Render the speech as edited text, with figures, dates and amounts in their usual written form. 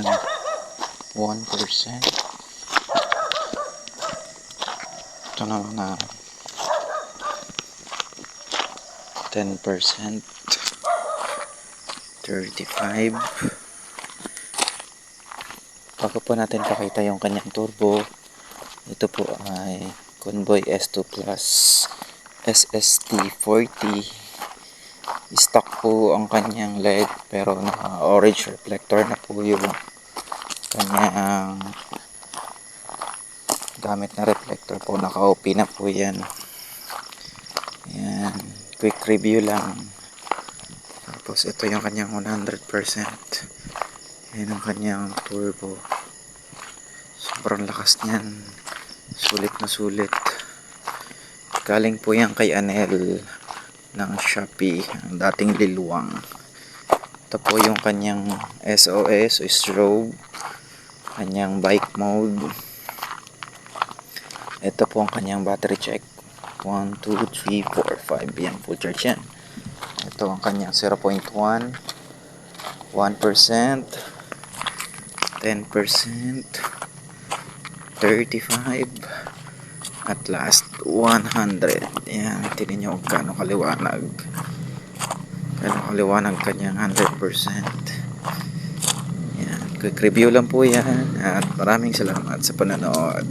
1%. Ito naman na 10%, 35. Bago po natin pakita yung kanyang turbo, ito po ay Convoy S2 Plus SST40. Stock po ang kanyang LED pero naka orange reflector na po yung kanyang gamit na reflector po. Naka-OP na po yan. Ayan, quick review lang. Tapos ito yung kanyang 100%. Ayan ang kanyang turbo. Sobrang lakas niyan. Sulit na sulit. Galing po yan kay Anel ng Shopee, ang dating Lilwang. Ito po yung kanyang SOS o strobe, kanyang bike mode. Ito po ang kanyang battery check. 1, 2, 3, 4, 5. Yan, full charge yan. Ito ang kanyang 0.1, 1%, 10%, 35, at last 100. Yan, tingnan nyo kung gaano kaliwanag kanyang 100%. Yan, quick review lang po yan at maraming salamat sa panonood.